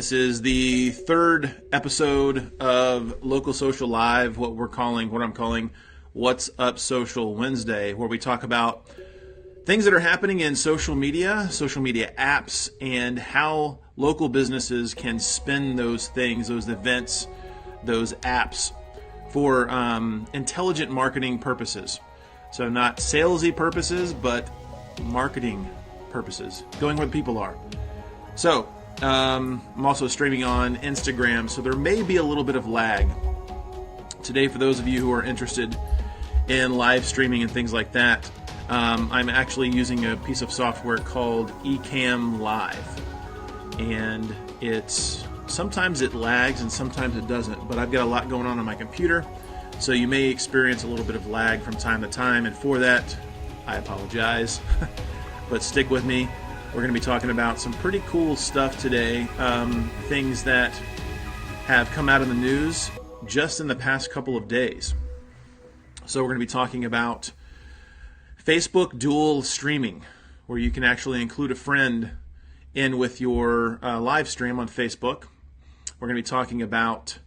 This is the third episode of Local Social Live, what I'm calling What's Up Social Wednesday, where we talk about things that are happening in social media apps, and how local businesses can spin those things, those events, those apps for intelligent marketing purposes. So not salesy purposes, but marketing purposes, going where the people are. So I'm also streaming on Instagram, so there may be a little bit of lag today for those of you who are interested in live streaming and things like that. I'm actually using a piece of software called Ecamm Live, and sometimes it lags and sometimes it doesn't, but I've got a lot going on my computer, so you may experience a little bit of lag from time to time, and for that I apologize. But stick with me. We're going to be talking about some pretty cool stuff today, things that have come out of the news just in the past couple of days. So we're going to be talking about Facebook dual streaming, where you can actually include a friend in with your live stream on Facebook. We're going to be talking about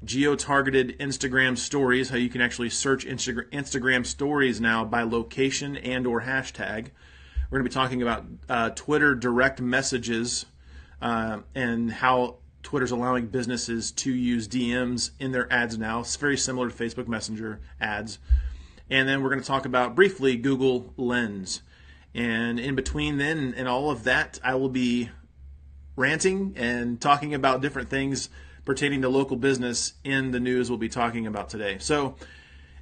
geo-targeted Instagram stories, how you can actually search Instagram stories now by location and or hashtag. We're going to be talking about Twitter direct messages and how Twitter's allowing businesses to use DMs in their ads now. It's very similar to Facebook Messenger ads. And then we're going to talk about briefly Google Lens. And in between then and all of that, I will be ranting and talking about different things pertaining to local business in the news we'll be talking about today. So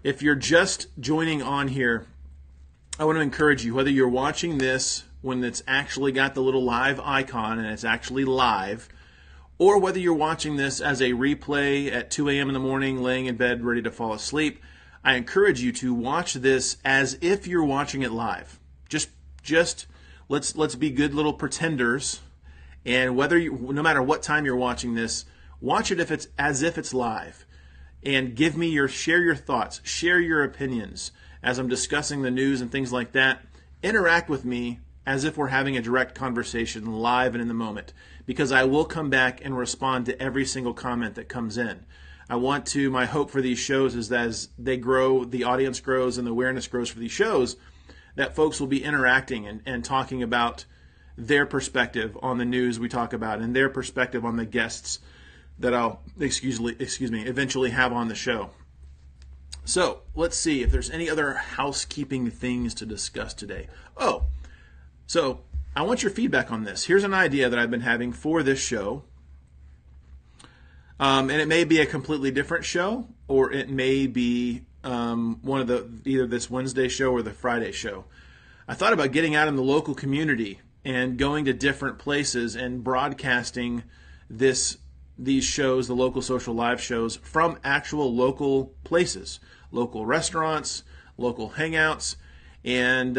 if you're just joining on here, I want to encourage you, whether you're watching this when it's actually got the little live icon and it's actually live, or whether you're watching this as a replay at 2 a.m. in the morning, laying in bed, ready to fall asleep, I encourage you to watch this as if you're watching it live. Just let's be good little pretenders, and no matter what time you're watching this, watch it as if it's live, and share your thoughts, share your opinions as I'm discussing the news and things like that. Interact with me as if we're having a direct conversation live and in the moment, because I will come back and respond to every single comment that comes in. My hope for these shows is that as they grow, the audience grows and the awareness grows for these shows, that folks will be interacting and talking about their perspective on the news we talk about and their perspective on the guests that I'll eventually have on the show. So let's see if there's any other housekeeping things to discuss today. So I want your feedback on this. Here's an idea that I've been having for this show. And it may be a completely different show, or it may be either this Wednesday show or the Friday show. I thought about getting out in the local community and going to different places and broadcasting these shows, the local social live shows, from actual local places, local restaurants, local hangouts. And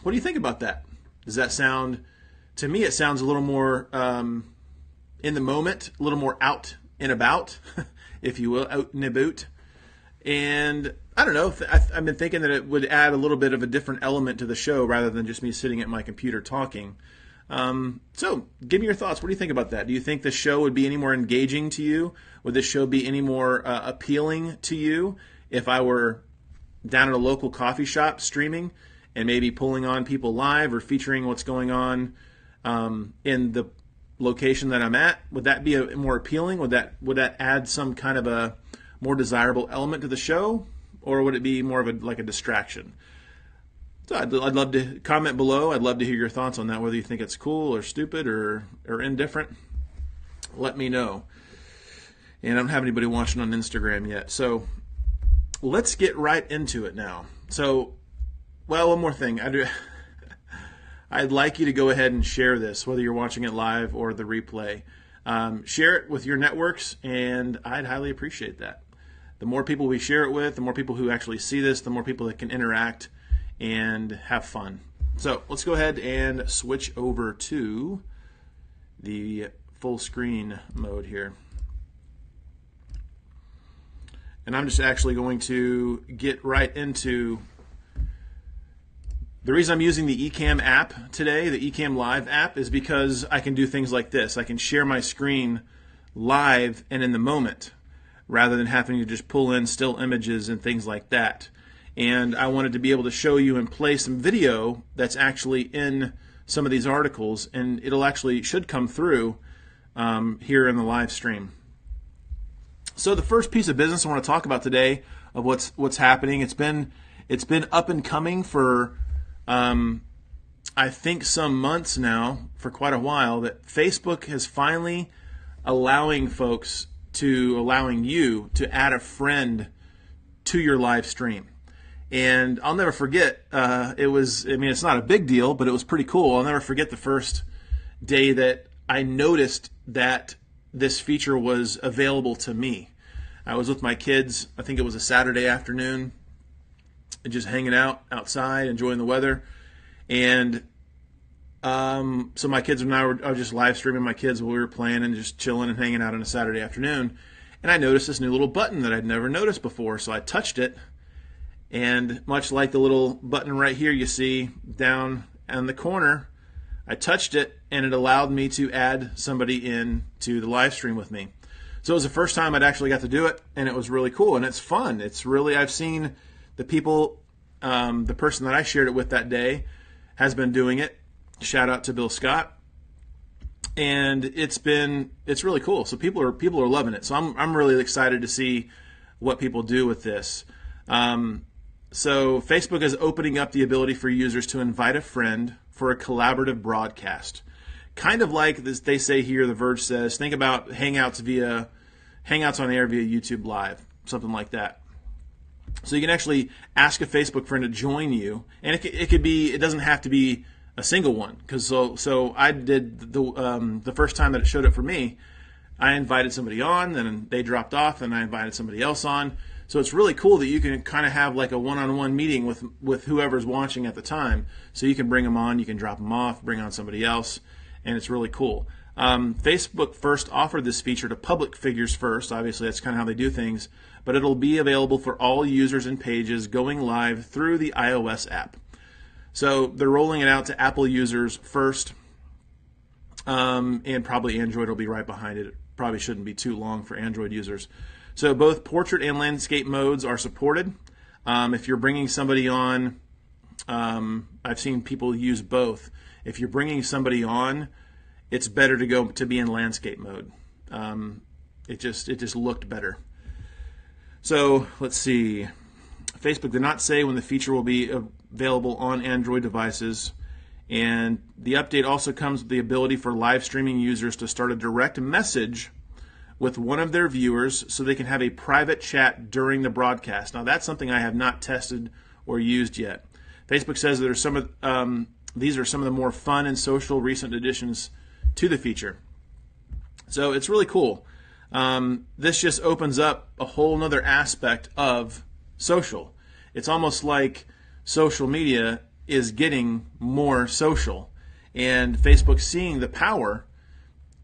what do you think about that? Does that sound, to me, it sounds a little more in the moment, a little more out and about, if you will, out and about. And I don't know, I've been thinking that it would add a little bit of a different element to the show rather than just me sitting at my computer talking. So give me your thoughts. What do you think about that? Do you think the show would be any more engaging to you? Would this show be any more appealing to you if I were down at a local coffee shop streaming and maybe pulling on people live or featuring what's going on in the location that I'm at? Would that be more appealing? Would that add some kind of a more desirable element to the show, or would it be more of a distraction? So I'd love to comment below. I'd love to hear your thoughts on that, whether you think it's cool or stupid or indifferent. Let me know. And I don't have anybody watching on Instagram yet. So let's get right into it now. So, one more thing. I'd like you to go ahead and share this, whether you're watching it live or the replay. Share it with your networks, and I'd highly appreciate that. The more people we share it with, the more people who actually see this, the more people that can interact and have fun. So let's go ahead and switch over to the full screen mode here. And I'm just actually going to get right into The reason I'm using the Ecamm app today, the Ecamm Live app, is because I can do things like this. I can share my screen live and in the moment, rather than having to just pull in still images and things like that. And I wanted to be able to show you and play some video that's actually in some of these articles, and it'll actually should come through here in the live stream. So the first piece of business I want to talk about today of what's happening. It's been up and coming for I think some months now, for quite a while, that Facebook is finally allowing you to add a friend to your live stream. And I'll never forget, it's not a big deal, but it was pretty cool. I'll never forget the first day that I noticed that this feature was available to me. I was with my kids, I think it was a Saturday afternoon, just hanging out outside, enjoying the weather. And so my kids and I were just live streaming my kids while we were playing and just chilling and hanging out on a Saturday afternoon. And I noticed this new little button that I'd never noticed before. So I touched it, and much like the little button right here you see down in the corner, I touched it and it allowed me to add somebody in to the live stream with me. So it was the first time I'd actually got to do it, and it was really cool and it's fun. It's really, I've seen the people, the person that I shared it with that day has been doing it. Shout out to Bill Scott. And it's really cool. So people are loving it. So I'm really excited to see what people do with this. So Facebook is opening up the ability for users to invite a friend for a collaborative broadcast. Kind of like this, they say here, The Verge says, think about Hangouts on air via YouTube Live, something like that. So you can actually ask a Facebook friend to join you, and it doesn't have to be a single one. Because so I did the first time that it showed up for me, I invited somebody on, then they dropped off, and I invited somebody else on. So it's really cool that you can kind of have like a one-on-one meeting with whoever's watching at the time. So you can bring them on, you can drop them off, bring on somebody else, and it's really cool. Facebook first offered this feature to public figures first. Obviously, that's kind of how they do things. But it'll be available for all users and pages going live through the iOS app. So they're rolling it out to Apple users first, and probably Android will be right behind it. It probably shouldn't be too long for Android users. So both portrait and landscape modes are supported. If you're bringing somebody on, I've seen people use both. If you're bringing somebody on, it's better to be in landscape mode. It just looked better. So let's see. Facebook did not say when the feature will be available on Android devices. And the update also comes with the ability for live streaming users to start a direct message with one of their viewers so they can have a private chat during the broadcast. Now that's something I have not tested or used yet. Facebook says that these are some of the more fun and social recent additions to the feature. So it's really cool. This just opens up a whole nother aspect of social. It's almost like social media is getting more social, and Facebook seeing the power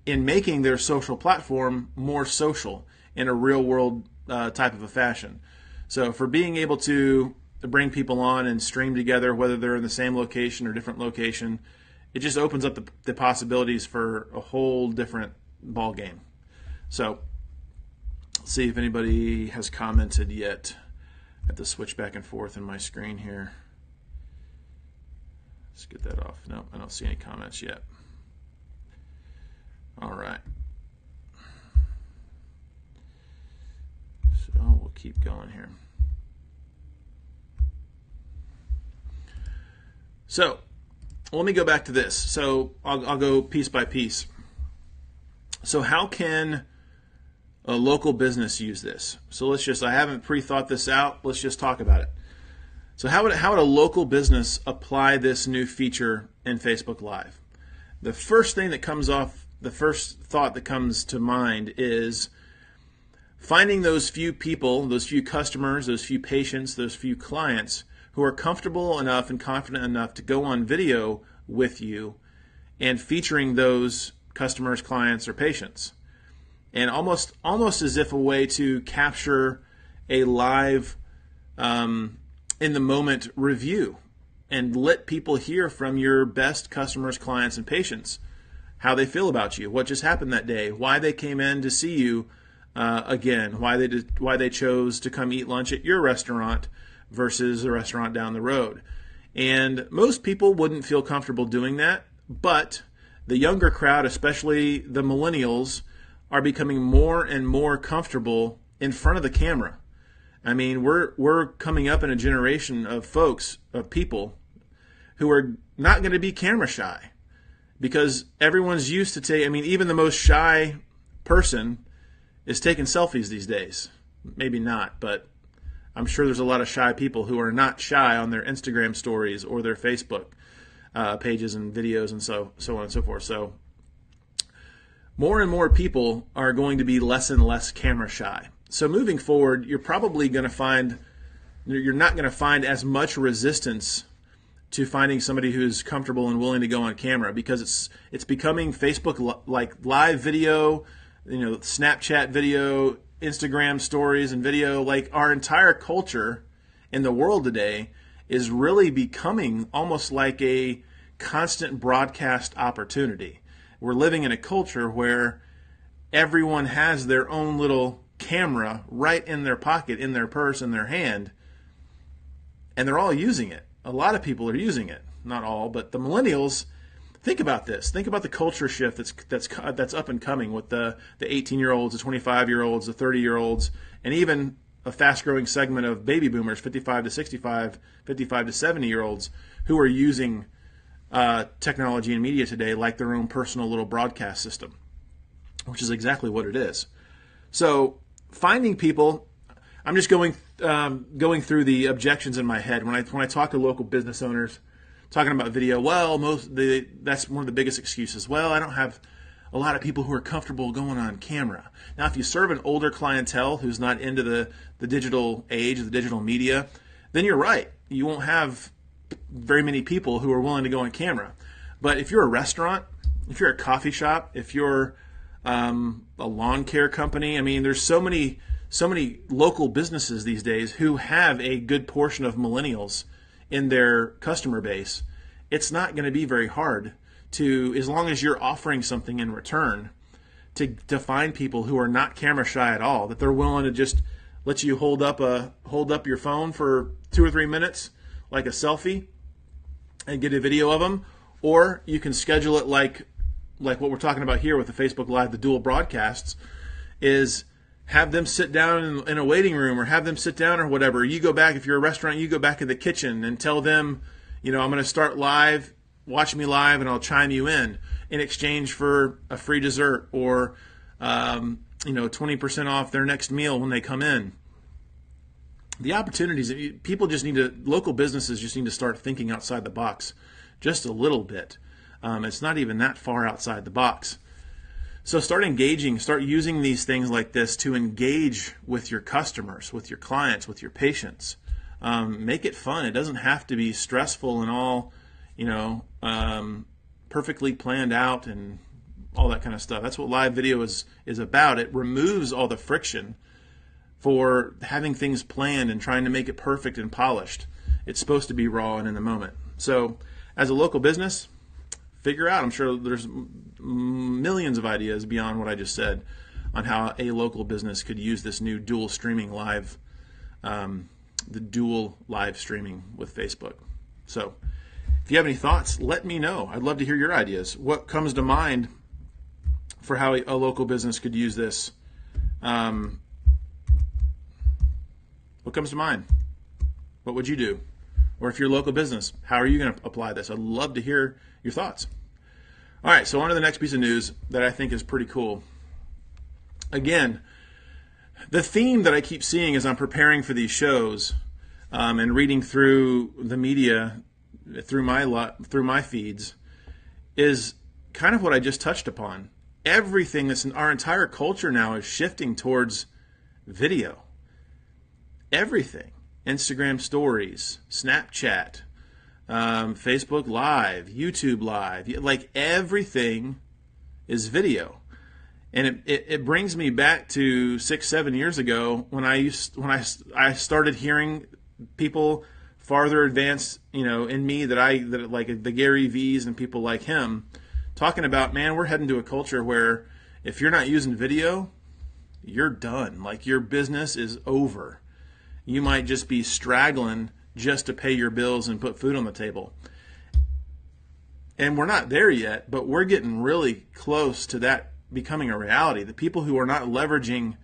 in making their social platform more social in a real world type of a fashion. So for being able to bring people on and stream together, whether they're in the same location or different location, it just opens up the possibilities for a whole different ball game. So let's see if anybody has commented yet. I have to switch back and forth in my screen here. Let's get that off. No, I don't see any comments yet. All right. So we'll keep going here. So let me go back to this. So I'll go piece by piece. So how can a local business use this? So I haven't pre-thought this out. Let's just talk about it. So how would a local business apply this new feature in Facebook Live? The first thing that comes off, the first thought that comes to mind is finding those few people, those few customers, those few patients, those few clients who are comfortable enough and confident enough to go on video with you and featuring those customers, clients, or patients. And almost as if a way to capture a live in the moment review and let people hear from your best customers, clients, and patients how they feel about you, what just happened that day, why they came in to see you again, why they chose to come eat lunch at your restaurant versus a restaurant down the road. And most people wouldn't feel comfortable doing that, but the younger crowd, especially the millennials, are becoming more and more comfortable in front of the camera. I mean, we're coming up in a generation of folks, of people, who are not going to be camera shy, because everyone's used to even the most shy person is taking selfies these days. Maybe not, but I'm sure there's a lot of shy people who are not shy on their Instagram stories or their Facebook pages and videos and so on and so forth. So more and more people are going to be less and less camera shy. So moving forward, you're probably going to find, you're not going to find as much resistance to finding somebody who's comfortable and willing to go on camera, because it's becoming Facebook like live video, Snapchat video, Instagram stories and video. Like, our entire culture in the world today is really becoming almost like a constant broadcast opportunity. We're living in a culture where everyone has their own little camera right in their pocket, in their purse, in their hand, and they're all using it. A lot of people are using it, not all, but the millennials. Think about this. Think about the culture shift that's up and coming with the 18-year-olds, the 25-year-olds, the 30-year-olds, and even a fast-growing segment of baby boomers, 55 to 65, 55 to 70-year-olds, who are using technology and media today like their own personal little broadcast system, which is exactly what it is. So finding people, I'm just going through the objections in my head when I talk to local business owners talking about video. Well, that's one of the biggest excuses. Well, I don't have a lot of people who are comfortable going on camera. Now, if you serve an older clientele who's not into the digital age, the digital media, then you're right. You won't have very many people who are willing to go on camera. But if you're a restaurant, if you're a coffee shop, if you're a lawn care company, there's so many local businesses these days who have a good portion of millennials in their customer base. It's not going to be very hard to, as long as you're offering something in return, to find people who are not camera shy at all, that they're willing to just let you hold up your phone for 2 or 3 minutes, like a selfie, and get a video of them. Or you can schedule it like what we're talking about here with the Facebook Live, the dual broadcasts, is have them sit down in a waiting room, or have them sit down or whatever. You go back, if you're a restaurant, you go back in the kitchen and tell them, I'm going to start live, watch me live, and I'll chime you in exchange for a free dessert or 20% off their next meal when they come in. The opportunities, local businesses just need to start thinking outside the box just a little bit. It's not even that far outside the box. So start using these things like this to engage with your customers, with your clients, with your patients. Make it fun. It doesn't have to be stressful and all, perfectly planned out and all that kind of stuff. That's what live video is about. It removes all the friction for having things planned and trying to make it perfect and polished. It's supposed to be raw and in the moment. So as a local business, figure out, I'm sure there's millions of ideas beyond what I just said on how a local business could use this new dual streaming live, the dual live streaming with Facebook. So if you have any thoughts, let me know. I'd love to hear your ideas. What comes to mind for how a local business could use this? What comes to mind? What would you do? Or if you're a local business, how are you going to apply this? I'd love to hear your thoughts. All right, so on to the next piece of news that I think is pretty cool. Again, the theme that I keep seeing as I'm preparing for these shows and reading through the media, through my feeds, is kind of what I just touched upon. Everything that's in our entire culture now is shifting towards video. Everything. Instagram stories, Snapchat, Facebook Live, YouTube Live, like everything is video. And it brings me back to 6-7 years ago when I started hearing people farther advanced, in me that like the Gary V's and people like him, talking about, man, we're heading to a culture where if you're not using video, you're done. Like your business is over. You might just be straggling just to pay your bills and put food on the table. And we're not there yet, but we're getting really close to that becoming a reality. The people who are not leveraging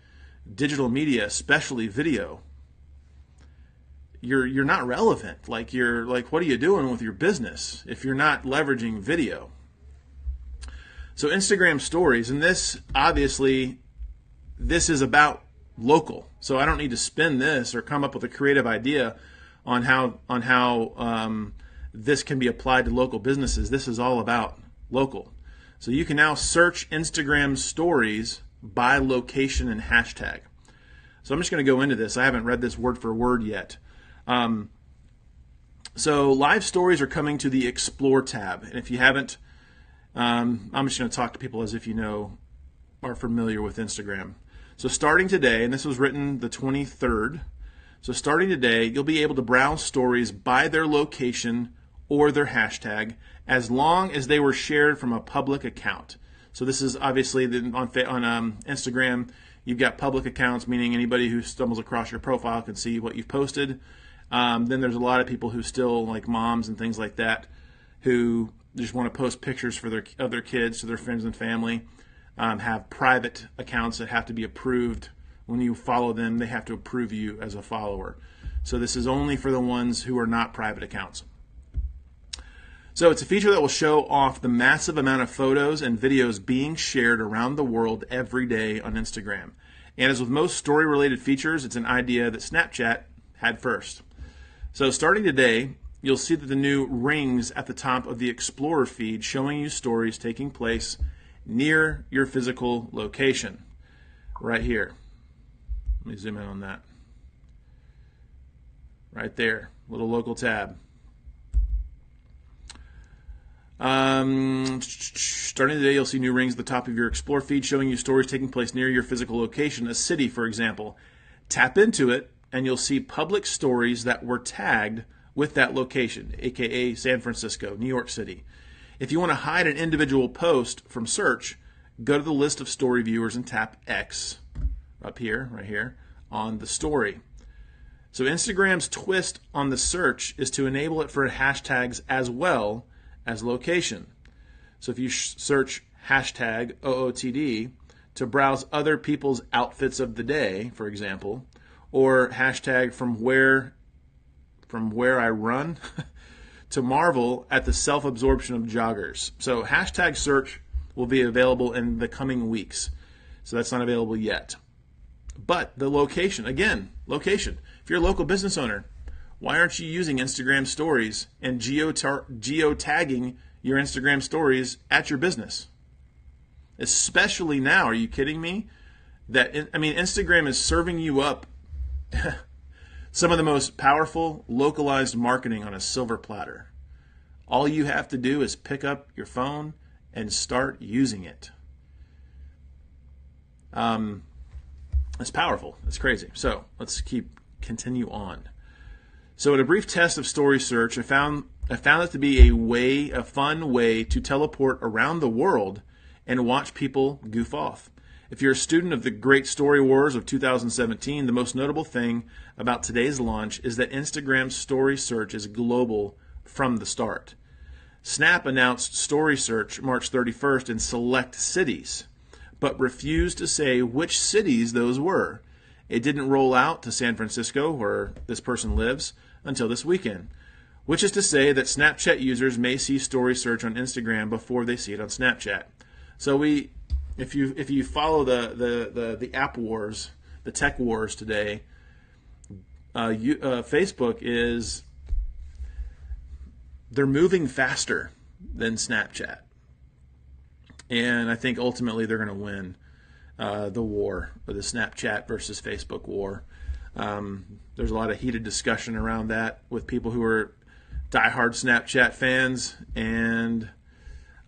digital media, especially video, you're not relevant. Like what are you doing with your business if you're not leveraging video? So Instagram stories, and this is about local. So I don't need to spin this or come up with a creative idea on how this can be applied to local businesses. This is all about local. So you can now search Instagram stories by location and hashtag. So I'm just going to go into this. I haven't read this word for word yet. So live stories are coming to the Explore tab. And if you haven't, I'm just going to talk to people as if are familiar with Instagram. So starting today, and this was written the 23rd, so starting today, you'll be able to browse stories by their location or their hashtag as long as they were shared from a public account. So this is obviously on Instagram, you've got public accounts, meaning anybody who stumbles across your profile can see what you've posted. Then there's a lot of people who still, like moms and things like that, who just want to post pictures of their kids to their friends and family, have private accounts that have to be approved. When you follow them, they have to approve you as a follower. So this is only for the ones who are not private accounts. So it's a feature that will show off the massive amount of photos and videos being shared around the world every day on Instagram. And as with most story-related features, it's an idea that Snapchat had first. So starting today, you'll see that the new rings at the top of the Explorer feed showing you stories taking place near your physical location. Right here. Let me zoom in on that. Right there, little local tab. Starting today, you'll see new rings at the top of your Explore feed showing you stories taking place near your physical location, a city, for example. Tap into it, and you'll see public stories that were tagged with that location, aka San Francisco, New York City. If you want to hide an individual post from search, go to the list of story viewers and tap X up here, right here, on the story. So Instagram's twist on the search is to enable it for hashtags as well as location. So if you search hashtag OOTD to browse other people's outfits of the day, for example, or hashtag from where I run, to marvel at the self-absorption of joggers. So hashtag search will be available in the coming weeks. So that's not available yet. But the location, again, location. If you're a local business owner, why aren't you using Instagram stories and geo-tagging your Instagram stories at your business? Especially now, are you kidding me? Instagram is serving you up some of the most powerful localized marketing on a silver platter. All you have to do is pick up your phone and start using it. It's powerful. It's crazy. So let's continue on. So in a brief test of story search, I found it to be a fun way to teleport around the world and watch people goof off. If you're a student of the great story wars of 2017, the most notable thing about today's launch is that Instagram's story search is global from the start. Snap announced story search March 31st in select cities, but refused to say which cities those were. It didn't roll out to San Francisco, where this person lives, until this weekend, which is to say that Snapchat users may see story search on Instagram before they see it on Snapchat. So if you follow the app wars, the tech wars today, Facebook they're moving faster than Snapchat, and I think ultimately they're going to win the war, or the Snapchat versus Facebook war. There's a lot of heated discussion around that with people who are diehard Snapchat fans, and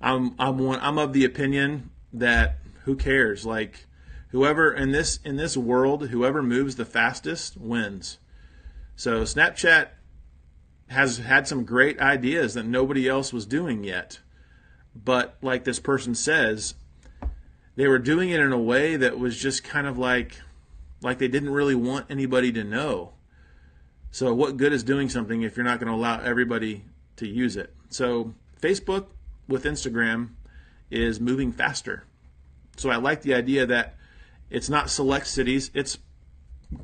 I'm of the opinion that who cares? Like, whoever in this world, whoever moves the fastest wins. So Snapchat has had some great ideas that nobody else was doing yet. But like this person says, they were doing it in a way that was just kind of like they didn't really want anybody to know. So what good is doing something if you're not going to allow everybody to use it? So Facebook with Instagram is moving faster. So I like the idea that it's not select cities, it's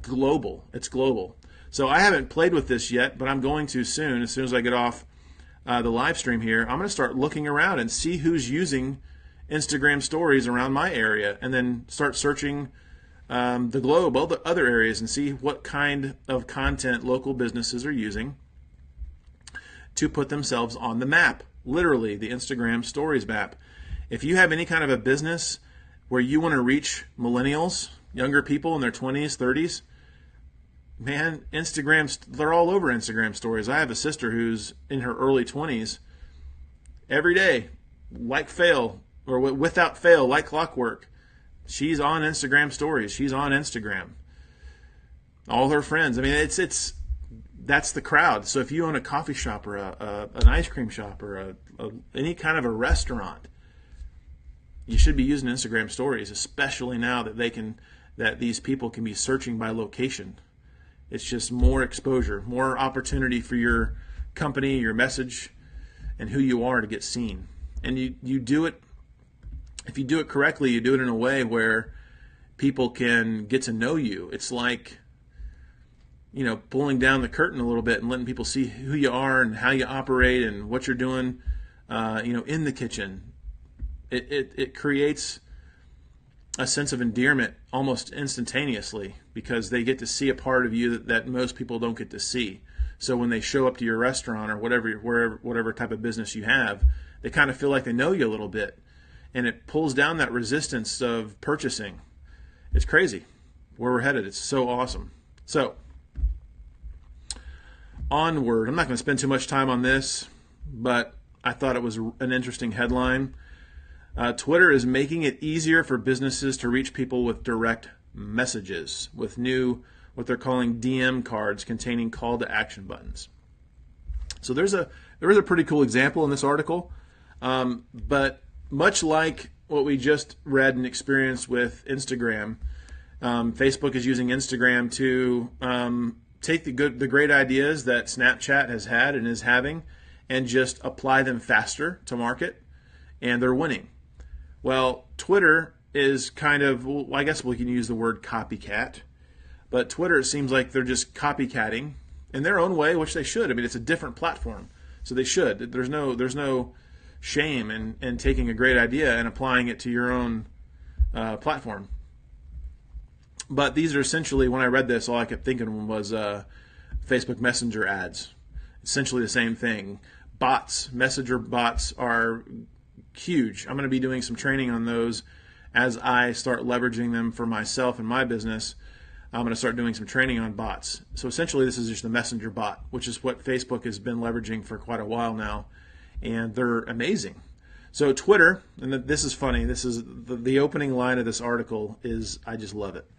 global. It's global. So I haven't played with this yet, but I'm going to soon. As soon as I get off the live stream here, I'm going to start looking around and see who's using Instagram stories around my area, and then start searching the globe, all the other areas, and see what kind of content local businesses are using to put themselves on the map. Literally, the Instagram stories map. If you have any kind of a business where you want to reach millennials, younger people in their 20s, 30s, man, they're all over Instagram stories. I have a sister who's in her early 20s. Every day, without fail, like clockwork, she's on Instagram stories. She's on Instagram. All her friends. I mean, that's the crowd. So if you own a coffee shop or an ice cream shop or any kind of a restaurant, you should be using Instagram stories, especially now that these people can be searching by location. It's just more exposure, more opportunity for your company, your message, and who you are to get seen. And you do it, if you do it correctly, you do it in a way where people can get to know you. It's like, pulling down the curtain a little bit and letting people see who you are and how you operate and what you're doing, in the kitchen. It creates a sense of endearment almost instantaneously, because they get to see a part of you that most people don't get to see. So when they show up to your restaurant or whatever type of business you have, they kind of feel like they know you a little bit, and it pulls down that resistance of purchasing. It's crazy where we're headed. It's so awesome. So onward. I'm not going to spend too much time on this, but I thought it was an interesting headline. Twitter is making it easier for businesses to reach people with direct messages, with new, what they're calling DM cards containing call to action buttons. So there is a pretty cool example in this article, but much like what we just read and experienced with Instagram, Facebook is using Instagram to take the great ideas that Snapchat has had and is having and just apply them faster to market, and they're winning. Well, Twitter is kind of, I guess we can use the word copycat, but Twitter, it seems like they're just copycatting in their own way, which they should. I mean, it's a different platform, so they should. There's no shame in taking a great idea and applying it to your own platform. But these are essentially, when I read this, all I kept thinking was Facebook Messenger ads. Essentially the same thing. Messenger bots are huge. I'm going to be doing some training on those as I start leveraging them for myself and my business. I'm going to start doing some training on bots. So essentially this is just a messenger bot, which is what Facebook has been leveraging for quite a while now, and they're amazing. So Twitter, and this is funny, this is the opening line of this article is, I just love it.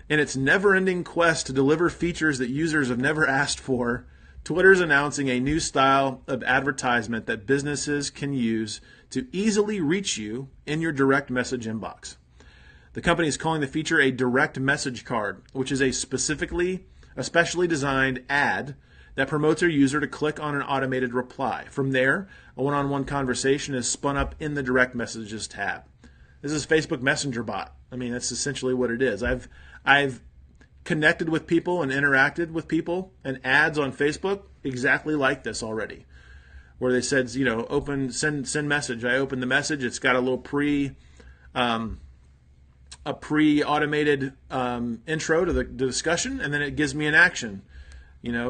In its never-ending quest to deliver features that users have never asked for, Twitter's announcing a new style of advertisement that businesses can use to easily reach you in your direct message inbox. The company is calling the feature a direct message card, which is a specially designed ad that promotes a user to click on an automated reply. From there, a one-on-one conversation is spun up in the direct messages tab. This is Facebook Messenger bot. I mean, that's essentially what it is. I've connected with people and interacted with people and ads on Facebook exactly like this already, where they said, send message. I open the message. It's got a little pre-automated intro to the discussion, and then it gives me an action.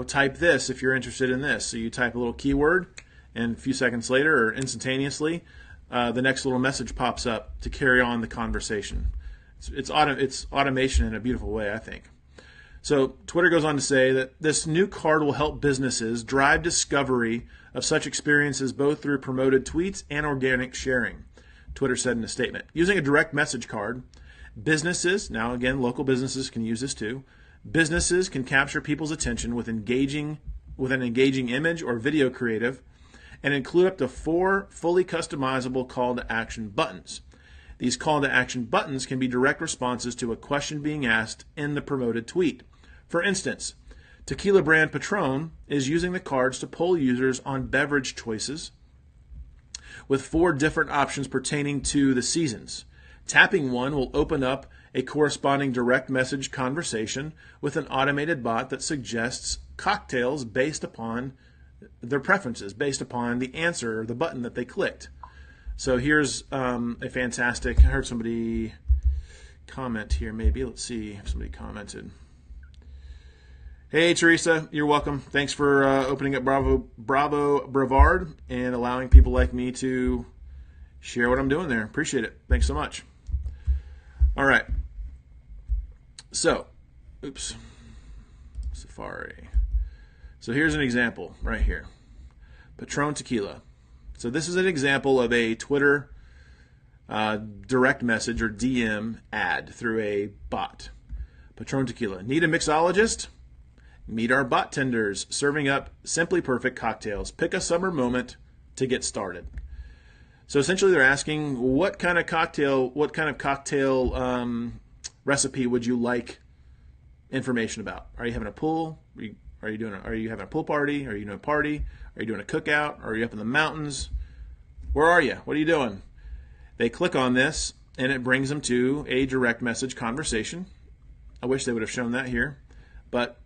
Type this if you're interested in this. So you type a little keyword, and a few seconds later or instantaneously, the next little message pops up to carry on the conversation. It's automation in a beautiful way, I think. So Twitter goes on to say that this new card will help businesses drive discovery of such experiences both through promoted tweets and organic sharing, Twitter said in a statement. Using a direct message card, businesses, now again, local businesses can use this too, businesses can capture people's attention with engaging with an engaging image or video creative, and include up to 4 fully customizable call to action buttons. These call to action buttons can be direct responses to a question being asked in the promoted tweet. For instance, tequila brand Patron is using the cards to poll users on beverage choices with 4 different options pertaining to the seasons. Tapping one will open up a corresponding direct message conversation with an automated bot that suggests cocktails based upon their preferences, based upon the answer or the button that they clicked. So here's a fantastic, I heard somebody comment here maybe. Let's see if somebody commented. Hey, Teresa, you're welcome. Thanks for opening up Bravo Brevard and allowing people like me to share what I'm doing there. Appreciate it. Thanks so much. All right. So, Safari. So here's an example right here. Patron Tequila. So this is an example of a Twitter direct message or DM ad through a bot. Patron Tequila. Need a mixologist? Meet our bot tenders serving up simply perfect cocktails. Pick a summer moment to get started. So essentially they're asking what kind of cocktail recipe would you like information about? Are you having a pool? Are you having a pool party? Are you doing a party? Are you doing a cookout? Are you up in the mountains? Where are you? What are you doing? They click on this and it brings them to a direct message conversation. I wish they would have shown that here, but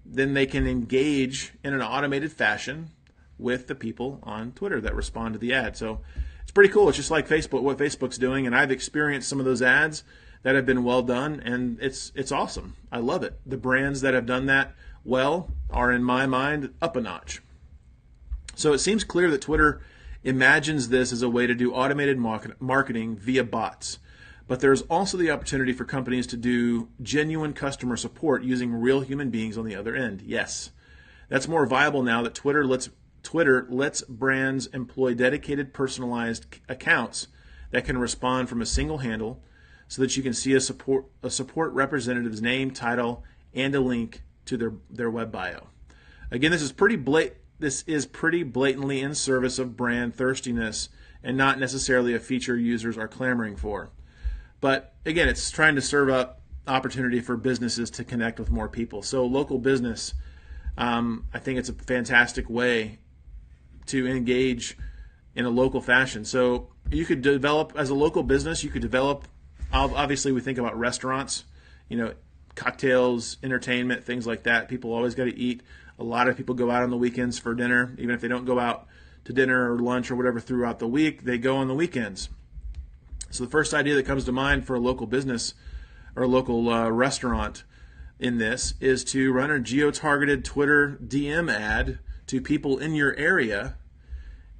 then they can engage in an automated fashion with the people on Twitter that respond to the ad. So it's pretty cool. It's just like Facebook, what Facebook's doing, and I've experienced some of those ads that have been well done, and it's awesome. I love it. The brands that have done that well are, in my mind, up a notch. So it seems clear that Twitter imagines this as a way to do automated marketing via bots. But there's also the opportunity for companies to do genuine customer support using real human beings on the other end. Yes, that's more viable now that Twitter lets brands employ dedicated personalized accounts that can respond from a single handle so that you can see a support representative's name, title, and a link to their web bio. Again, this is pretty blatantly in service of brand thirstiness and not necessarily a feature users are clamoring for. But again, it's trying to serve up opportunity for businesses to connect with more people. So local business, I think it's a fantastic way to engage in a local fashion. So you could develop, as a local business, you could develop, obviously we think about restaurants, cocktails, entertainment, things like that. People always got to eat. A lot of people go out on the weekends for dinner. Even if they don't go out to dinner or lunch or whatever throughout the week, they go on the weekends. So the first idea that comes to mind for a local business or a local restaurant in this is to run a geo-targeted Twitter DM ad to people in your area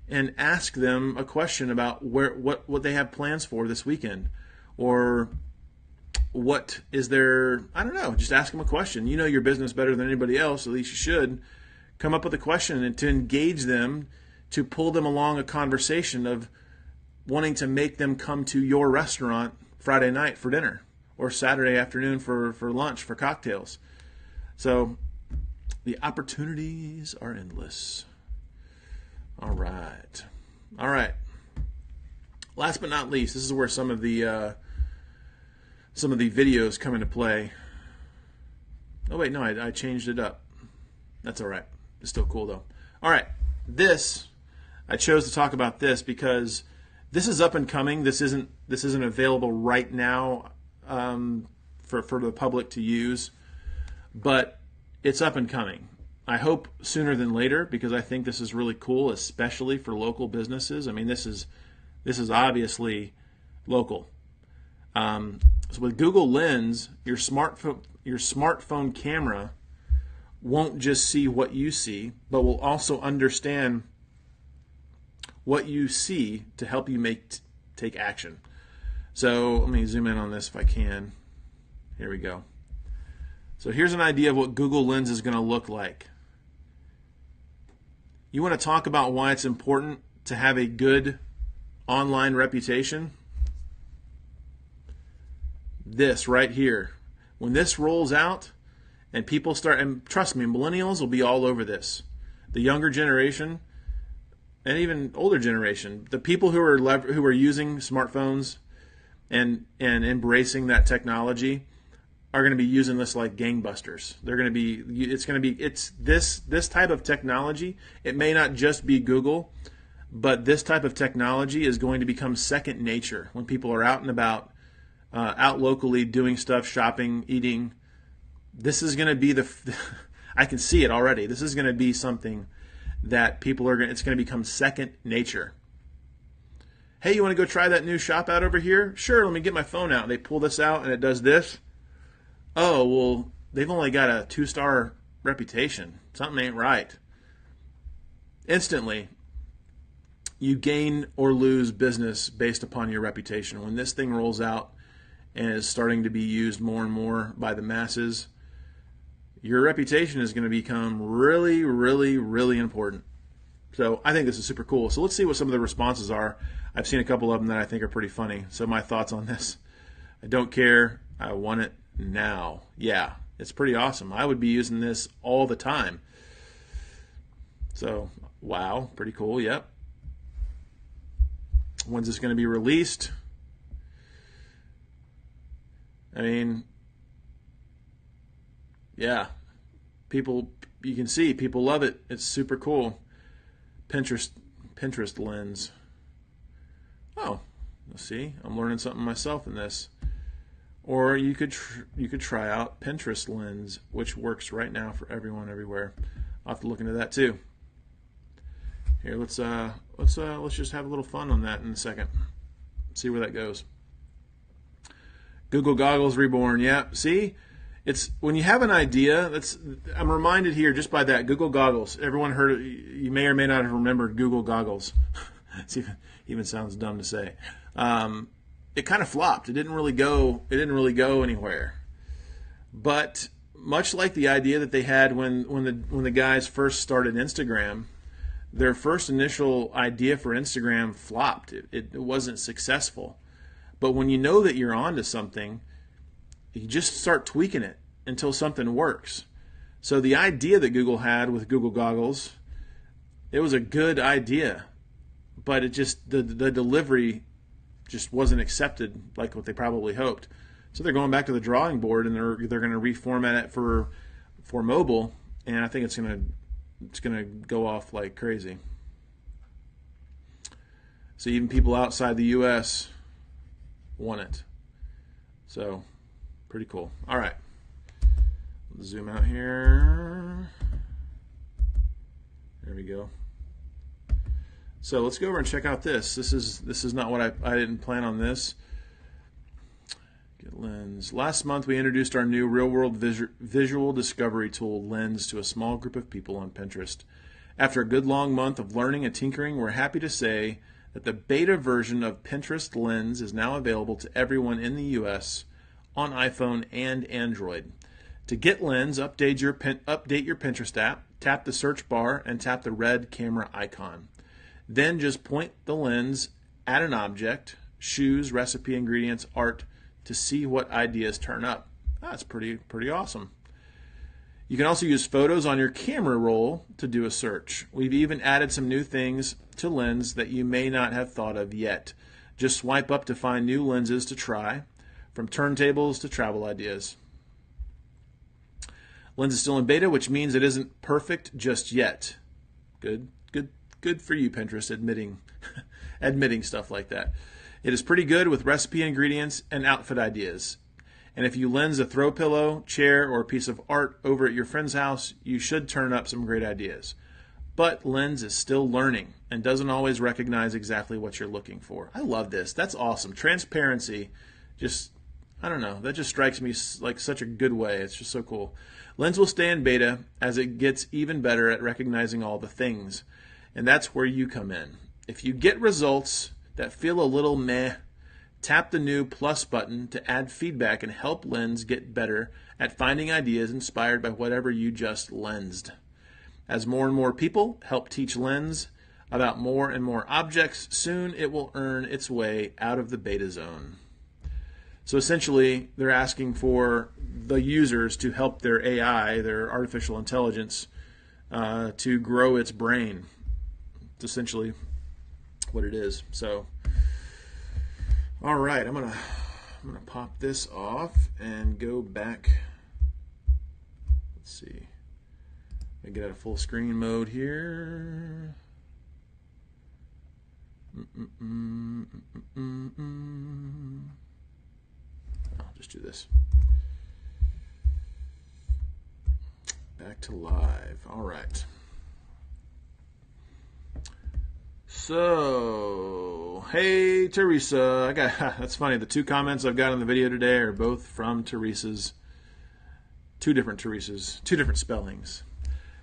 and ask them a question about what they have plans for this weekend, or what is their, I don't know, just ask them a question. You know your business better than anybody else, at least you should. Come up with a question and to engage them, to pull them along a conversation of wanting to make them come to your restaurant Friday night for dinner or Saturday afternoon for lunch, for cocktails. So the opportunities are endless. All right. Last but not least, this is where some of the videos come into play. Oh wait, no, I changed it up. That's all right. It's still cool though. All right, I chose to talk about this because this is up and coming. This isn't available right now for the public to use, but it's up and coming. I hope sooner than later, because I think this is really cool, especially for local businesses. I mean, this is obviously local. So with Google Lens, your smartphone camera won't just see what you see, but will also understand what you see to help you take action. So let me zoom in on this if I can. Here we go. So here's an idea of what Google Lens is going to look like. You want to talk about why it's important to have a good online reputation? This right here. When this rolls out And people start, and trust me, millennials will be all over this. The younger generation, and even older generation, the people who are using smartphones and embracing that technology are going to be using this like gangbusters. They're going to be, it's this type of technology. It may not just be Google, but this type of technology is going to become second nature when people are out and about, out locally doing stuff, shopping, eating. This is going to be I can see it already. This is going to be something that people are going. It's going to become second nature. Hey, you want to go try that new shop out over here? Sure, let me get my phone out. They pull this out and it does this. Oh, well, they've only got a 2-star reputation. Something ain't right. Instantly, you gain or lose business based upon your reputation. When this thing rolls out and is starting to be used more and more by the masses, your reputation is going to become really, really, really important. So I think this is super cool. So let's see what some of the responses are. I've seen a couple of them that I think are pretty funny. So my thoughts on this: I don't care. I want it now. Yeah, it's pretty awesome. I would be using this all the time. So, wow, pretty cool. Yep. When's this going to be released? I mean, yeah, people, you can see people love it. It's super cool. Pinterest lens. Oh, let's see. I'm learning something myself in this. Or you could try out Pinterest lens, which works right now for everyone everywhere. I'll have to look into that too. Here, let's just have a little fun on that in a second. See where that goes. Google Goggles Reborn. Yeah, see? It's when you have an idea, I'm reminded here just by that. Google Goggles. Everyone heard it. You may or may not have remembered Google Goggles. It even sounds dumb to say. It kind of flopped. It didn't really go anywhere. But much like the idea that they had when the guys first started Instagram, their first initial idea for Instagram flopped. It wasn't successful. But when you know that you're onto something, you just start tweaking it until something works. So the idea that Google had with Google Goggles, it was a good idea, but it just the delivery just wasn't accepted like what they probably hoped. So they're going back to the drawing board, and they're going to reformat it for mobile, and I think it's going to go off like crazy. So even people outside the U.S. want it. So pretty cool. All right, let's zoom out here. There we go. So let's go over and check out this. This is not what I didn't plan on this. Get Lens. Last month we introduced our new real-world visual discovery tool, Lens, to a small group of people on Pinterest. After a good long month of learning and tinkering, we're happy to say that the beta version of Pinterest Lens is now available to everyone in the U.S. on iPhone and Android. To get Lens, update your Pinterest app, tap the search bar, and tap the red camera icon. Then just point the lens at an object, shoes, recipe, ingredients, art, to see what ideas turn up. That's pretty awesome. You can also use photos on your camera roll to do a search. We've even added some new things to Lens that you may not have thought of yet. Just swipe up to find new lenses to try, from turntables to travel ideas. Lens is still in beta, which means it isn't perfect just yet. Good for you, Pinterest, admitting stuff like that. It is pretty good with recipe ingredients and outfit ideas. And if you lens a throw pillow, chair, or a piece of art over at your friend's house, you should turn up some great ideas. But Lens is still learning and doesn't always recognize exactly what you're looking for. I love this. That's awesome. Transparency, I don't know, that just strikes me like such a good way. It's just so cool. Lens will stay in beta as it gets even better at recognizing all the things. And that's where you come in. If you get results that feel a little meh, tap the new plus button to add feedback and help Lens get better at finding ideas inspired by whatever you just lensed. As more and more people help teach Lens about more and more objects, soon it will earn its way out of the beta zone. So essentially, they're asking for the users to help their AI, their artificial intelligence, to grow its brain. It's essentially what it is. So, all right, I'm gonna pop this off and go back. Let's see. I get out of full screen mode here. I'll just do this. Back to live. All right. So, hey Teresa, that's funny. The two comments I've got in the video today are both from Teresa's. Two different Teresas, two different spellings.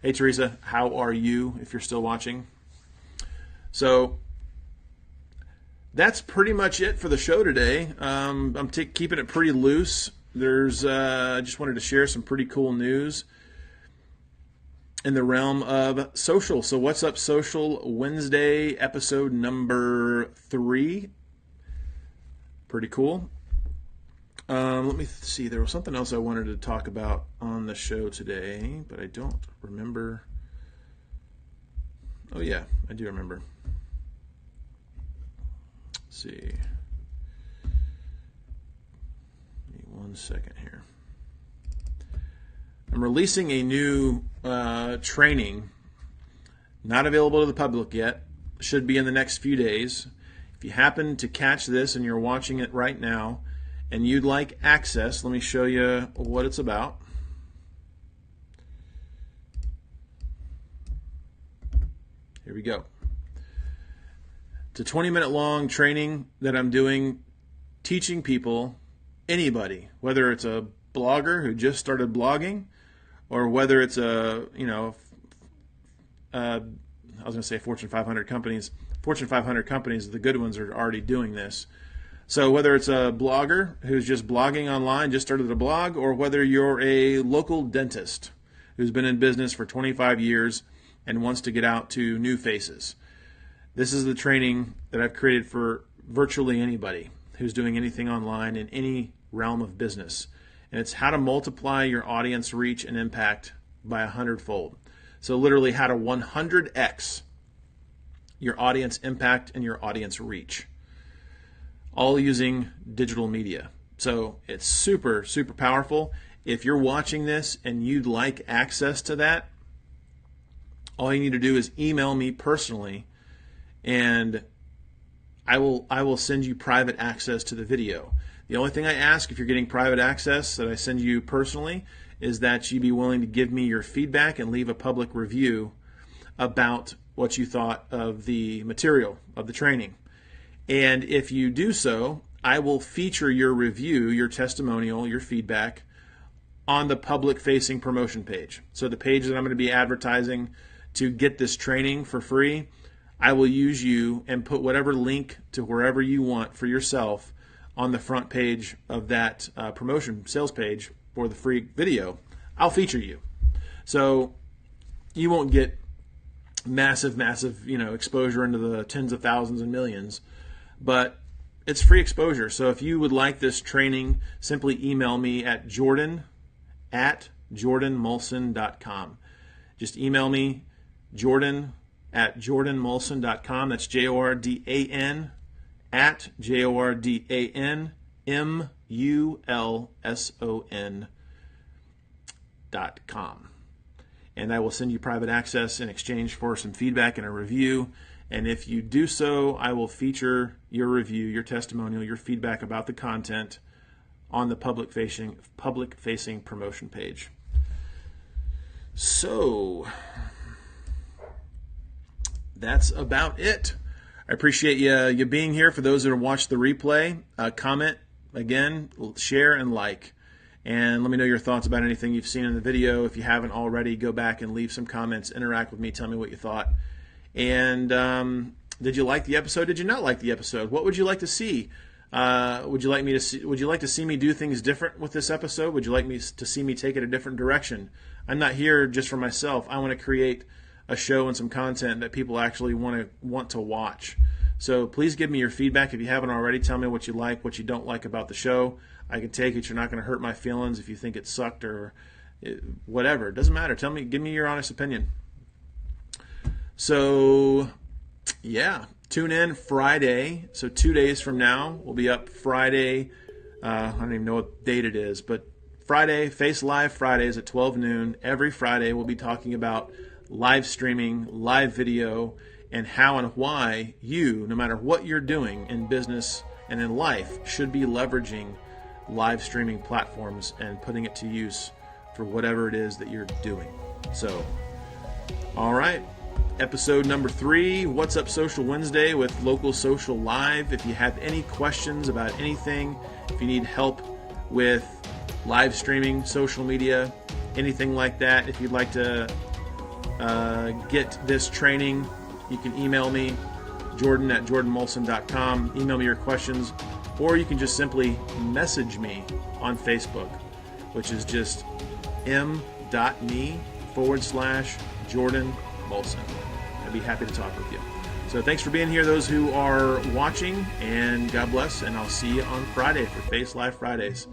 Hey Teresa, how are you? If you're still watching. So that's pretty much it for the show today. I'm keeping it pretty loose. I just wanted to share some pretty cool news in the realm of social. So what's up social Wednesday, episode number 3. Pretty cool. Let me see. There was something else I wanted to talk about on the show today, but I don't remember. Oh yeah, I do remember. Let's see. Give me 1 second here. I'm releasing a new training, not available to the public yet. Should be in the next few days. If you happen to catch this and you're watching it right now and you'd like access, let me show you what it's about. Here we go. It's a 20-minute long training that I'm doing, teaching people, anybody, whether it's a blogger who just started blogging, or whether it's I was going to say Fortune 500 companies. Fortune 500 companies, the good ones, are already doing this. So whether it's a blogger who's just blogging online, just started a blog, or whether you're a local dentist who's been in business for 25 years and wants to get out to new faces. This is the training that I've created for virtually anybody who's doing anything online in any realm of business. And it's how to multiply your audience reach and impact by 100-fold. So literally how to 100x your audience impact and your audience reach, all using digital media. So it's super, super powerful. If you're watching this and you'd like access to that, all you need to do is email me personally, and I will send you private access to the video. The only thing I ask if you're getting private access that I send you personally is that you be willing to give me your feedback and leave a public review about what you thought of the material of the training. And if you do so, I will feature your review, your testimonial, your feedback on the public-facing promotion page. So the page that I'm going to be advertising to get this training for free, I will use you and put whatever link to wherever you want for yourself on the front page of that promotion sales page for the free video. I'll feature you. So you won't get massive exposure into the tens of thousands and millions, but it's free exposure. So if you would like this training, simply email me at jordan@jordanmolson.com. Just email me, jordan@jordanmolson.com. That's JORDAN JORDANMULSON.com. And I will send you private access in exchange for some feedback and a review. And if you do so, I will feature your review, your testimonial, your feedback about the content on the public-facing promotion page. So that's about it. I appreciate you being here. For those that have watched the replay, comment, again, share, and like. And let me know your thoughts about anything you've seen in the video. If you haven't already, go back and leave some comments, interact with me, tell me what you thought. And did you like the episode? Did you not like the episode? What would you like to see? Would you like to see me do things different with this episode? Would you like me to see me take it a different direction? I'm not here just for myself. I want to create a show and some content that people actually want to watch. So please give me your feedback if you haven't already. Tell me what you like, what you don't like about the show. I can take it. You're not going to hurt my feelings if you think it sucked or whatever. It doesn't matter. Give me your honest opinion. So, yeah, tune in Friday. So 2 days from now, we'll be up Friday. I don't even know what date it is, but Friday, Face Live Fridays at 12 noon. Every Friday, we'll be talking about live streaming, live video, and how and why you, no matter what you're doing in business and in life, should be leveraging live streaming platforms and putting it to use for whatever it is that you're doing. So, all right. Episode number 3, What's Up Social Wednesday with Local Social Live. If you have any questions about anything, if you need help with live streaming, social media, anything like that, if you'd like to get this training, you can email me, jordan@jordanmolson.com. Email me your questions, or you can just simply message me on Facebook, which is just m.me/Jordan Molson. I'd be happy to talk with you. So thanks for being here, those who are watching, and God bless, and I'll see you on Friday for Face Live Fridays.